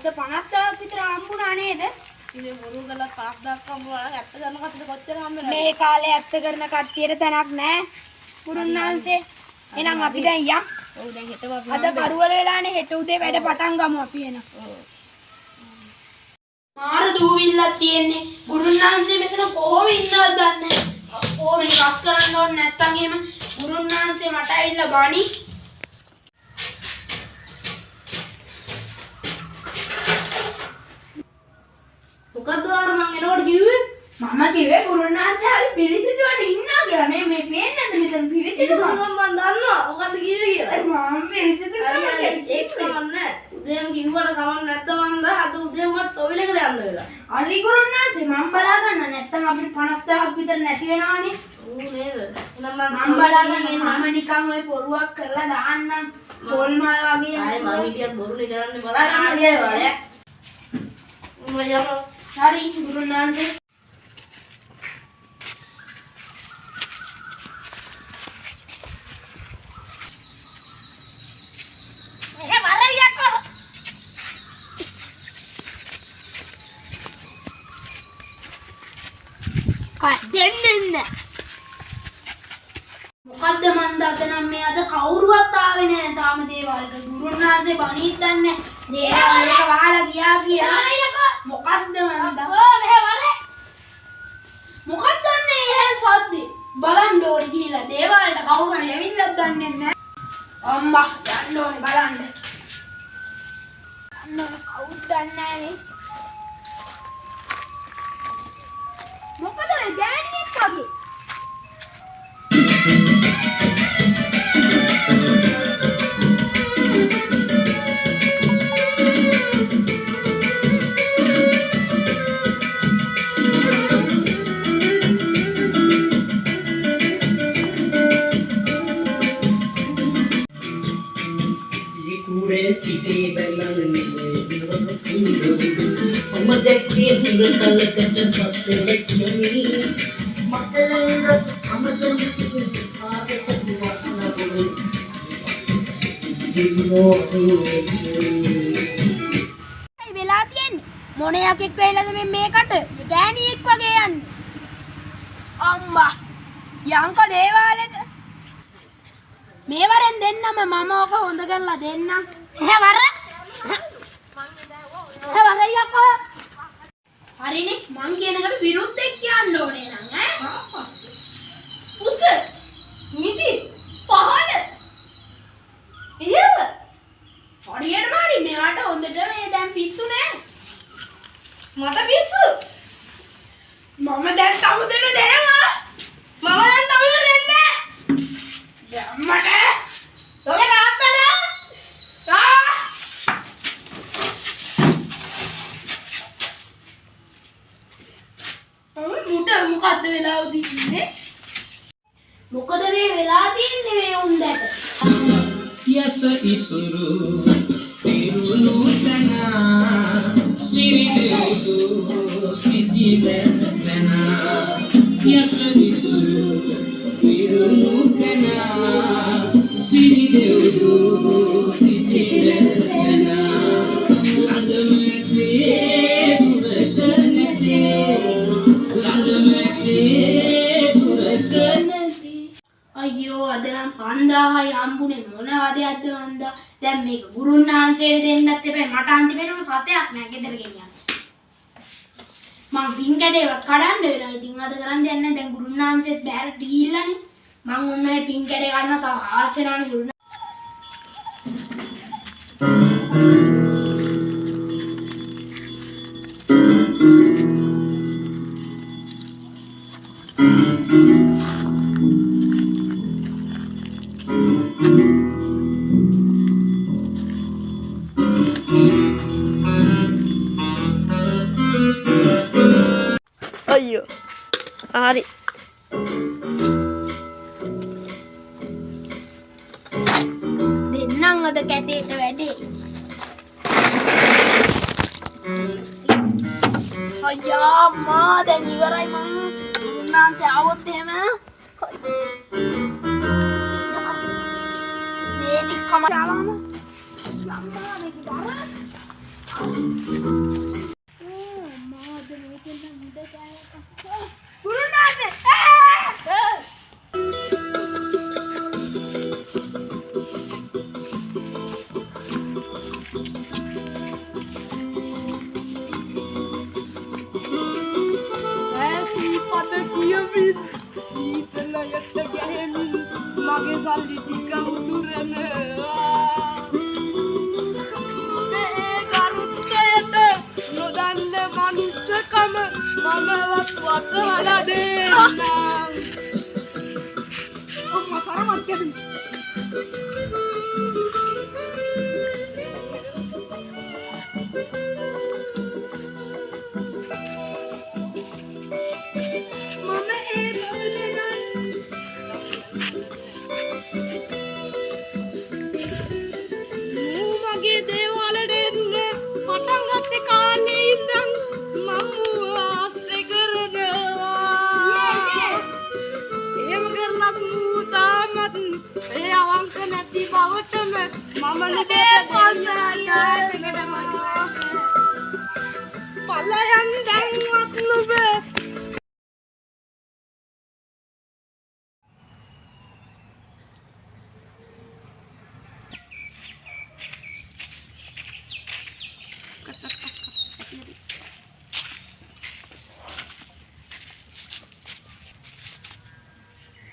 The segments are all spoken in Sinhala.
අද 50ක් විතර හම්බුණා නේද? ඉතින් මොරු ගල 50ක් හම්බුණා නම් ඇත්ත කරන කට්ටියට කොච්චර හම්බෙනවද? මේ කාලේ ඇත්ත කරන කට්ටියට තැනක් නැහැ. ගුරුන්නාන්සේ. එහෙනම් අපි දැන් යම්. ඔව් දැන් හෙටම අපි අද කරුවල වෙලානේ හෙට උදේ වැඩ පටන් ගමු අපි එන. ඔව්. මාර දූවිල්ලක් තියෙන්නේ. ගුරුන්නාන්සේ මෙතන කොහොම ඉන්නවද දන්නේ නැහැ. අපෝ මේ රස් කරන්න ඕනේ නැත්තම් එහෙම ගුරුන්නාන්සේ මට ඇවිල්ලා බණි. මොකද්ද ආර මං එනකොට කිව්වේ? මම කිව්වේ ගුරුන්නාන්සේ හරි පිළිසිදු වැඩ ඉන්නවා කියලා. මේ පේන්නේ නැද්ද මෙතන පිළිසිදු මම දන්නවා. මොකද්ද කිව්වේ කියලා. මම පිළිසිදු කරන්නේ ඒක සමන්නේ. උදේම කිව්වට කමක් නැත්තම් මං අද උදේම මට තොවිලකට යන්න වෙලා. හරි ගුරුන්නාන්සේ මම බලා ගන්න නැත්තම් අපිට 50000ක් විතර නැති වෙනවනේ. ඌ නේද? එහෙනම් මම බලා ගන්න මම නිකන් ඔය පොරුවක් කරලා දාන්නම්. පොල් මල වගේ. ආයේ මං හිටියත් බොරුනේ කරන්නේ බලා ගන්න වලේ. මම Hari guru nanti. Marah ya kok. Kak දෙන්න. මොකද්ද මන්ද අද නම් මේ අද කවුරුවත් ආවේ නෑ තාම දේවාලට. ගුරුන්නාන්සේ බණීත් දන්නේ දේවාල එක වහලා ගියා කියලා. මොකද්ද මන්ද? මෙහෙ වරේ. මොකක්ද දන්නේ එහෙන් සද්දේ? බලන්න ඕනි ගිහිල්ලා දේවාලට කවුරු හරි ඇවිල්ලාද දන්නේ නෑ. අම්මා යන්න ඕනි බලන්න. අන්න කවුරුත් දන්නේ නෑනේ. මොකද ඒ ගෑණියෙක් වගේ? වෙලා තියෙන්නේ මොණයක් එක් වෙයිලාද මේකට ගෑණියෙක් වගේ යන්නේ අම්මා යංක දේවාලෙට මේ වරෙන් දෙන්නම මම ඕක හොඳ කරලා දෙන්නම් එහෙ වර යකෝ හරිනේ මං කියන එකට විරුද්ධෙක් කියන්න ඕනේ නං ඈ උස මිටි පහල ඉහළ හරියටම හරි මෙයාට හොඳට මේ දැන් පිස්සු නෑ මට පිස්සු මම දැන් සමුදේට දෙනවා මම දැන් සමුදේට දෙන්නේ මට තෝගේ තාත්තලා මොකද්ද වෙලා තියෙන්නේ මොකද මේ වෙලා තියෙන්නේ මේ උන්දට යස ඉසුරු තිරුණු තන සිරිදු සිසිලන යස ඉසුරු තිරුණු තන සිරිදු සිසිලන අයියෝ අද නම් 5000යි හම්බුනේ මොනවද යද්ද මන්දා දැන් මේක ගුරුන්නාන්සේට දෙන්නත් එපා මට අන්තිමේටම සතයක් නෑ ගෙදර ගෙනියන්න මං පින් කැඩේවත් කඩන්න වෙනවා ඉතින් අද කරන් දෙන්නේ දැන් ගුරුන්නාන්සේත් බෑරට ගිහිල්ලානේ මං ඔන්න ඔය පින් කැඩේ ගන්න තව ආසෙනානේ ගුරුන්නා අයියෝ හරි දෙන්නම් අද කැටේට වැඩේ අයියා මා දැන් ඉවරයි මං ගුරුන්නාන්සේ ආවොත් එහෙම මේ ටික කම දාලාම යම්මා මේක දාලා මගේ සල්ලි ටික උදුරන මේ කරුත්තේට නොදන්න මනුස්සකම මමවත් වටවලා දෙන්න ඔම්මා තරමක් කැඩුනේ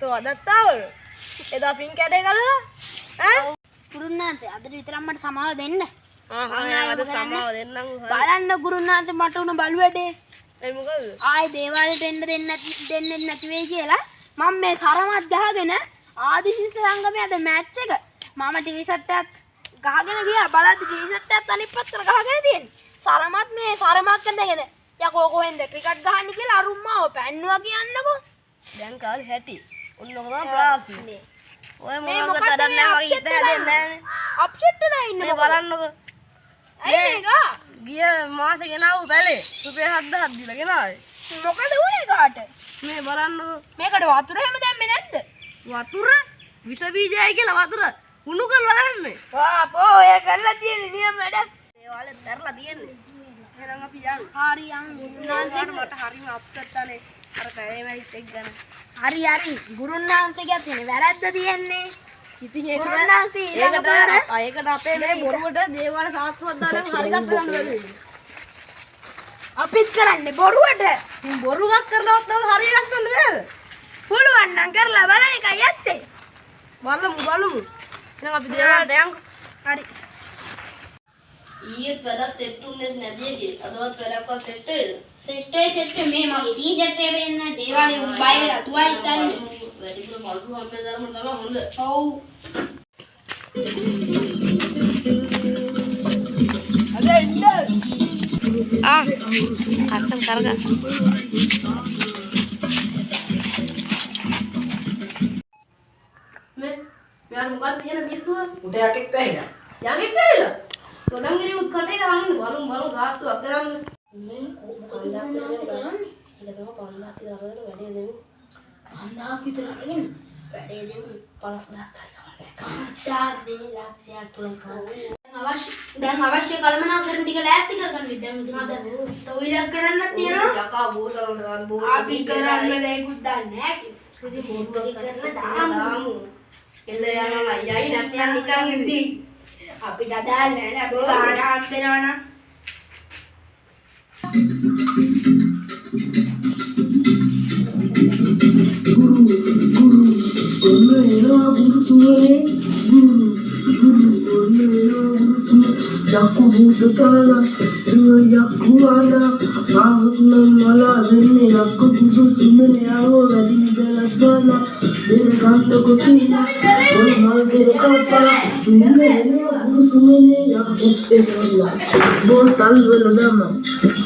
tuh ada tahu එදා පින් කැඩේ ගලලා ඈ ගුරුනාන්සේ අද විතර අම්මට සමාව දෙන්න. අද සමාව දෙන්නම් බලන්න ගුරුනාන්සේ මට උන බලු වැඩේ. ඒ මොකද? ආයේ දේවාලෙට එන්න දෙන්නේ නැති වෙයි කියලා මම මේ සරමත් ගහගෙන ආදිසිංහ සංගමයේ අද මැච් එක මම ටී-ෂර්ට් එකක් ගහගෙන ගියා. බලද්දි ටී-ෂර්ට් එකත් අනිත් පැත්තට ගහගෙන තියෙන්නේ. සරමත් මේ සරමක් ඇඳගෙන යකෝ කොහෙන්ද ක්‍රිකට් ගහන්නේ කියලා අරුම්මාව පැන්නුවා කියන්නකෝ. දැන් කාලේ හැටි ඔන්නක තමයි ප්‍රාස්නේ. ඔය මොනවද තඩක් නැහැ වගේ හිත හැදෙන්නේ නැහැ. අප්සෙට් වෙලා ඉන්නේ මේ බලන්නකෝ. ඒක ගිය මාසේ ගෙනාවු බැලේ රුපියල් 7000ක් දීලා ගෙනාවේ. මොකද උනේ කාට? මේ බලන්නකෝ. මේකට වතුර හැම දැම්මේ නැද්ද? වතුර විස බීජයයි කියලා වතුර කුණු කරලා දැම්මේ. ආපෝ ඔය කරලා තියෙන නියම වැඩ. ඒ වල තරලා තියෙන්නේ. එහෙනම් අපි යන්. හරි යන් ගුරුනාන්සේ මට හරිම අප්සෙට් ආනේ. අර පැයේ මැච් එක ගැන. හරි ගුරුනාන්සේගේ තියෙන වැරද්ද තියෙන්නේ. ඉතින් ගුරුනාන්සේ ඊළඟ පාර ඒකට අපේ මේ බොරුවට දේවාල සාස්තුවක් දාලා හරි ගස්ස ගන්න බැහැ. අපිත් කරන්නේ බොරුවට. ඉතින් බොරුවක් කරලා ඔත්තව හරි ගස්ස ගන්න බැහැ. පුළුවන් නම් කරලා බලන්න එකයි ඇත්තේ. බලමු. එහෙනම් අපි දේවාලට යන්කෝ. හරි. ඊයේ වැඩ සෙට් උන්නේ නැදී ගියේ. අදවත් වැඩක්වත් සෙට් වෙයිද? සෙට් මේ මගේ ටී-ෂර්ට් එක වෙන්න දේවාලේ උන් බය වෙලා තුවයි තන්නේ. වැඩිපුර පල්පු හම්බේ දාම තමයි හොඳ. ඔව්. අද ඉන්න. අත්තම් කරගන්න. මෙයාට මොකක්ද කියන පිස්සුව? උට යකෙක් පැහිලා. යන්නේ කියලා. තොඩංගිරි උත් කටේ ගහන්න බලමු ගාස්තුවක් කරන්න. මේ කොහොමද කරන්නේ? ඒක තමයි 5000ක් විතර අරගෙන වැඩේ දෙමු. 5000ක් විතර අරගෙන වැඩේ දෙමු 50000ක් දැන් අවශ්‍ය කළමනාකරණ ටික ලෑස්ති කරගන්න. දැන් මුතුමා දැන් තොවිලක් කරන්නත් තියෙනවා. යකා බෝතල වල දාන්න බෝතල. අපි කරන්න දෙයක්වත් දන්නේ නැහැ. ඉතින් සේප් එක කරලා දාමු. එල්ල යනවා යයි නැත්නම් නිකන් ඉඳි. අපිට අදාළ නැහැ අපි ගාන හම්බෙනවා නම්. Yaku budala, yaku ana, ahuna mala rene, yaku budu sumene awo radini bela bala, bela kanta kotina, oi malgere kapala, sumene budu sumene yaku bela, bol talvela dama,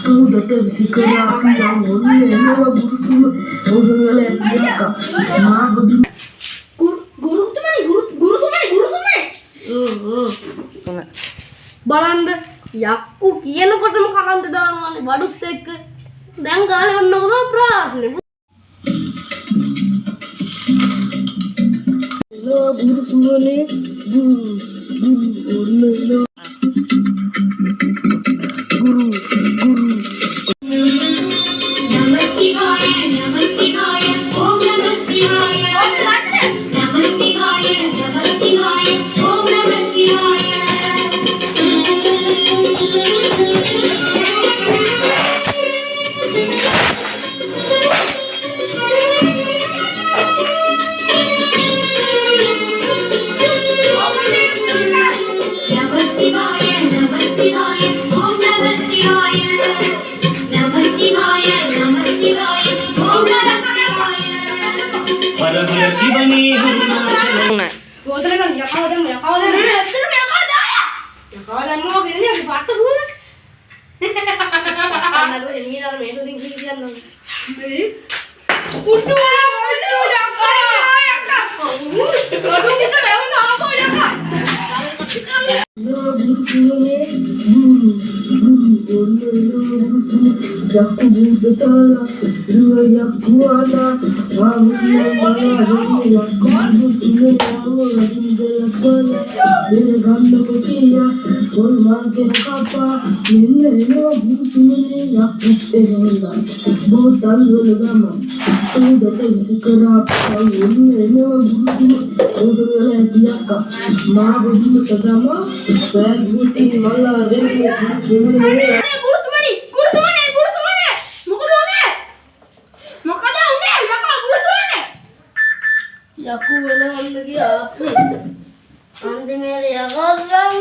tu dete sikara apna molle budu sumene, budu wala yaka, ma budu. ගුරු සුමනේ බලන්න යක්කු කියනකොටම කකන්ත දානවානේ බඩුත් එක්ක. දැන් කාලේ වන්නකො තමයි ප්‍රාස්නේ. Lo budu sumene, budu, budu, హర హర శివని Arunachalam Bodoh kan, ya kau dah, ya kau dah. Ya kau dah mau gini aku patah pun. Karena lu ini dalam itu tinggi dia nong. Kudu ya kak. Aduh kita memang apa ya kak? Ya aku benar lagi apa? Anjing ini ya kau dah.